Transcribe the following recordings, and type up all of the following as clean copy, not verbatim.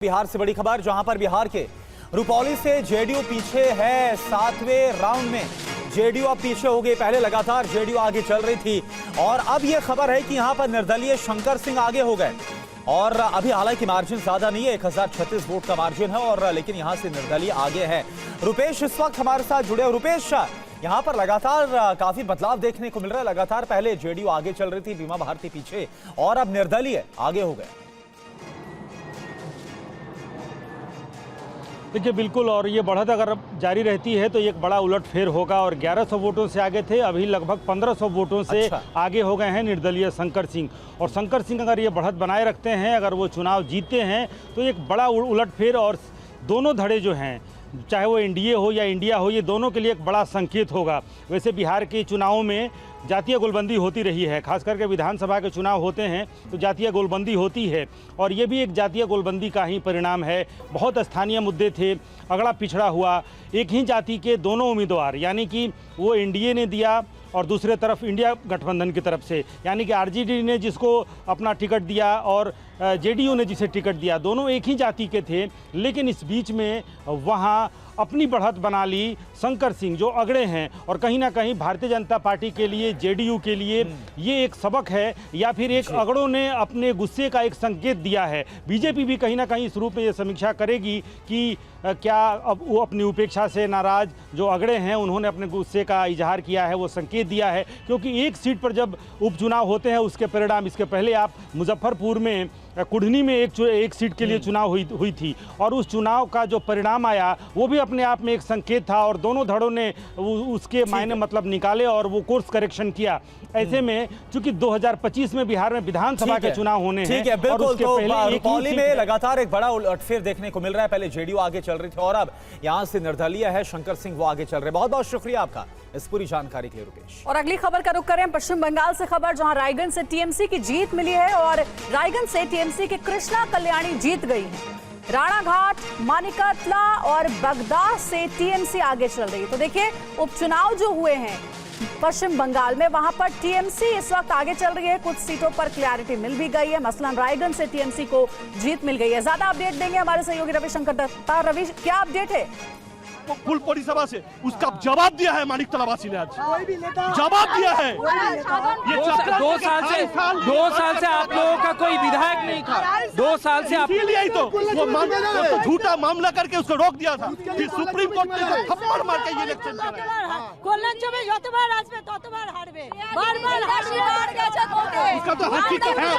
बिहार से बड़ी खबर, जहां पर बिहार के रुपौली से जेडीयू पीछे है। 7वें राउंड में जेडीयू अब पीछे हो गई। पहले लगातार जेडीयू आगे चल रही थी और अब यह खबर है कि यहां पर निर्दलीय शंकर सिंह आगे हो गए। और अभी हालांकि मार्जिन ज्यादा नहीं है, 1036 वोट का मार्जिन है और लेकिन यहां से निर्दलीय आगे है। रुपेश इस वक्त हमारे साथ जुड़े। रुपेश, यहां पर लगातार काफी बदलाव देखने को मिल रहा है। लगातार पहले जेडीयू आगे चल रही थी, बीमा भारती पीछे और अब निर्दलीय आगे हो गए। देखिए बिल्कुल, और ये बढ़त अगर जारी रहती है तो एक बड़ा उलटफेर होगा। और 1100 वोटों से आगे थे, अभी लगभग 1500 वोटों से आगे हो गए हैं निर्दलीय शंकर सिंह। और शंकर सिंह अगर ये बढ़त बनाए रखते हैं, अगर वो चुनाव जीतते हैं तो एक बड़ा उलटफेर, और दोनों धड़े जो हैं, चाहे वो एनडीए हो या इंडिया हो, ये दोनों के लिए एक बड़ा संकेत होगा। वैसे बिहार के चुनावों में जातीय गोलबंदी होती रही है, खास करके विधानसभा के चुनाव होते हैं तो जातीय गोलबंदी होती है, और ये भी एक जातीय गोलबंदी का ही परिणाम है। बहुत स्थानीय मुद्दे थे, अगड़ा पिछड़ा हुआ, एक ही जाति के दोनों उम्मीदवार, यानी कि वो एनडीए ने दिया और दूसरे तरफ इंडिया गठबंधन की तरफ से, यानी कि आरजेडी ने जिसको अपना टिकट दिया और जेडीयू ने जिसे टिकट दिया, दोनों एक ही जाति के थे। लेकिन इस बीच में वहाँ अपनी बढ़त बना ली शंकर सिंह, जो अगड़े हैं। और कहीं ना कहीं भारतीय जनता पार्टी के लिए, जेडीयू के लिए ये एक सबक है, या फिर एक अगड़ों ने अपने गुस्से का एक संकेत दिया है। बीजेपी भी कहीं ना कहीं इस रूप में ये समीक्षा करेगी कि क्या अब वो अपनी उपेक्षा से नाराज जो अगड़े हैं, उन्होंने अपने गुस्से का इजहार किया है, वो संकेत दिया है। क्योंकि एक सीट पर जब उपचुनाव होते हैं, उसके परिणाम, इसके पहले आप मुजफ्फरपुर में कुढ़नी में एक सीट के लिए चुनाव हुई थी, और उस चुनाव का जो परिणाम आया वो भी अपने आप में एक संकेत था, और दोनों धड़ों ने उसके मायने मतलब निकाले और वो कोर्स करेक्शन किया। ऐसे में चूंकि 2025 में बिहार में विधानसभा के चुनाव होने हैं, और उसके पहले रुपौली में लगातार एक बड़ा उलटफेर देखने को मिल रहा है। पहले जेडीयू आगे चल रही थी और अब यहां से निर्दलीय है शंकर सिंह, वो आगे चल रहे हैं। बहुत बहुत शुक्रिया आपका इस पूरी जानकारी के लिए रुपेश। और अगली खबर का रुख करें पश्चिम बंगाल से खबर, जहां रायगंज से टीएमसी की जीत मिली है और रायगंज से टीएमसी के कृष्णा कल्याणी जीत गई है। राणाघाट, मानिकतला और बगदा से टीएमसी आगे चल रही है। तो देखिए, उपचुनाव जो हुए हैं पश्चिम बंगाल में, वहां पर टीएमसी इस वक्त आगे चल रही है। कुछ सीटों पर क्लैरिटी मिल भी गई है, मसलन रायगंज से टीएमसी को जीत मिल गई है। ज्यादा अपडेट देंगे हमारे सहयोगी रविशंकर दत्ता। रवि, क्या अपडेट है? फुलपोड़ी सभा से उसका जवाब दिया है मानिक तलावासी ने, आज जवाब दिया है। ये 2 साल से आप लोगों का कोई विधायक नहीं था। 2 साल से आप, इसीलिए तो वो झूठा मामला करके उसको रोक दिया था। फिर सुप्रीम कोर्ट ने थप्पड़ मार के ये इलेक्शन उसका तो हैट्रिक है,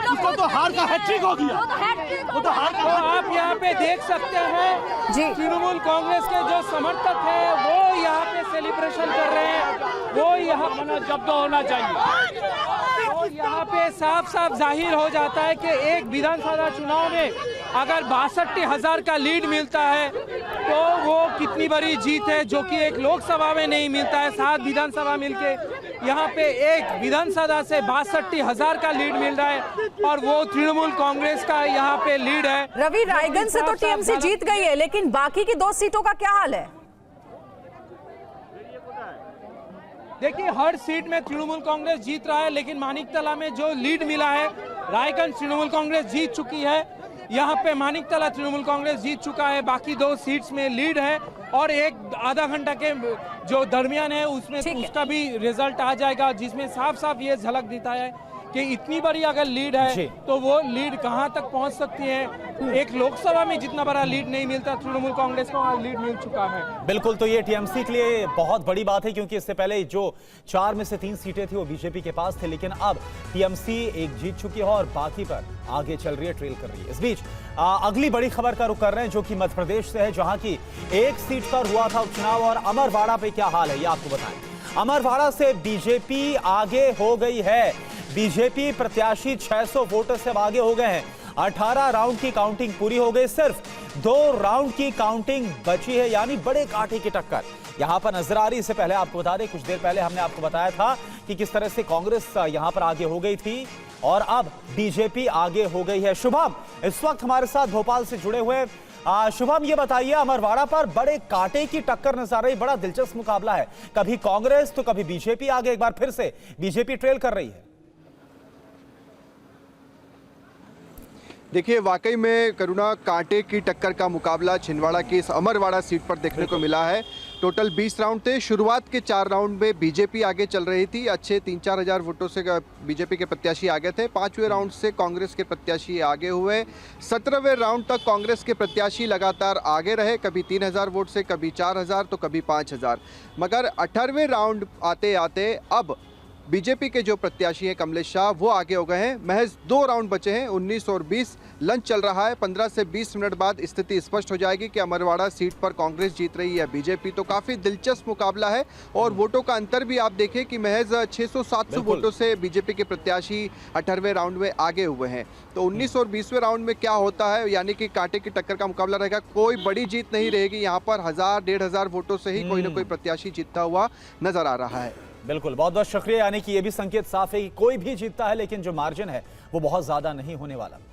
उसको तो हार का हैट्रिक हो गया। वो तो हार का। आप यहाँ पे देख सकते हैं जी, तृणमूल कांग्रेस के जो समर्थक है वो यहाँ पे सेलिब्रेशन कर रहे हैं। वो यहाँ जब्त होना चाहिए। तो यहाँ पे साफ साफ जाहिर हो जाता है कि एक विधानसभा चुनाव में अगर 62,000 का लीड मिलता है तो वो कितनी बड़ी जीत है, जो कि एक लोकसभा में नहीं मिलता है। 7 विधानसभा मिलके यहाँ पे एक विधानसभा से 62,000 का लीड मिल रहा है, और वो तृणमूल कांग्रेस का यहाँ पे लीड है। रवि, रायगंज से तो टीएमसी जीत गई है, लेकिन बाकी की 2 सीटों का क्या हाल है? देखिए, हर सीट में तृणमूल कांग्रेस जीत रहा है, लेकिन मानिकतला में जो लीड मिला है, रायगंज तृणमूल कांग्रेस जीत चुकी है, यहाँ पे मानिकतला तृणमूल कांग्रेस जीत चुका है। बाकी 2 सीट्स में लीड है, और एक आधा घंटा के जो दरमियान है उसमें उसका भी रिजल्ट आ जाएगा, जिसमें साफ साफ ये झलक देता है कि इतनी बड़ी अगर लीड है तो वो लीड कहां तक पहुंच सकती है। एक लोकसभा में जितना बड़ा लीड नहीं मिलता तृणमूल कांग्रेस को, वहां लीड मिल चुका है। बिल्कुल, तो ये टीएमसी के लिए बहुत बड़ी बात है, क्योंकि इससे पहले जो 4 में से 3 सीटें थी वो बीजेपी के पास थे, लेकिन अब टीएमसी एक जीत चुकी है और बाकी पर आगे चल रही है, ट्रेल कर रही है। इस बीच अगली बड़ी खबर का रुख कर रहे हैं, जो कि मध्य प्रदेश से है, जहां की एक सीट पर हुआ था उपचुनाव। और अमरवाड़ा पे क्या हाल है ये आपको बताएं। अमरवाड़ा से बीजेपी आगे हो गई है। बीजेपी प्रत्याशी 600 वोटर से आगे हो गए हैं। 18 राउंड की काउंटिंग पूरी हो गई, सिर्फ 2 राउंड की काउंटिंग बची है, यानी बड़े कांटे की टक्कर यहां पर नजर आ रही। इससे पहले आपको बता दें, कुछ देर पहले हमने आपको बताया था कि किस तरह से कांग्रेस यहां पर आगे हो गई थी और अब बीजेपी आगे हो गई है। शुभम इस वक्त हमारे साथ भोपाल से जुड़े हुए। शुभम, ये बताइए, अमरवाड़ा पर बड़े कांटे की टक्कर नजर आ रही, बड़ा दिलचस्प मुकाबला है, कभी कांग्रेस तो कभी बीजेपी आगे, एक बार फिर से बीजेपी ट्रेल कर रही है। देखिए, वाकई में करुणा, कांटे की टक्कर का मुकाबला छिंदवाड़ा की इस अमरवाड़ा सीट पर देखने को मिला है। टोटल 20 राउंड थे। शुरुआत के 4 राउंड में बीजेपी आगे चल रही थी, अच्छे 3-4 हज़ार वोटों से बीजेपी के प्रत्याशी आगे थे। 5वें राउंड से कांग्रेस के प्रत्याशी आगे हुए। 17वें राउंड तक कांग्रेस के प्रत्याशी लगातार आगे रहे, कभी 3,000 वोट से, कभी 4,000 तो कभी 5,000। मगर 18वें राउंड आते आते अब बीजेपी के जो प्रत्याशी हैं कमलेश शाह, वो आगे हो गए हैं। महज 2 राउंड बचे हैं, 19 और 20। लंच चल रहा है। 15 से 20 मिनट बाद स्थिति स्पष्ट हो जाएगी कि अमरवाड़ा सीट पर कांग्रेस जीत रही है बीजेपी। तो काफ़ी दिलचस्प मुकाबला है और वोटों का अंतर भी आप देखें कि महज 600-700 वोटों से बीजेपी के प्रत्याशी 18वें राउंड में आगे हुए हैं। तो 19 और 20वें राउंड में क्या होता है, यानी कि कांटे की टक्कर का मुकाबला रहेगा। कोई बड़ी जीत नहीं रहेगी यहाँ पर, 1000-1,500 वोटों से ही कोई ना कोई प्रत्याशी जीतता हुआ नजर आ रहा है। बिल्कुल, बहुत बहुत शुक्रिया। यानी कि ये भी संकेत साफ है कि कोई भी जीतता है, लेकिन जो मार्जिन है वो बहुत ज्यादा नहीं होने वाला।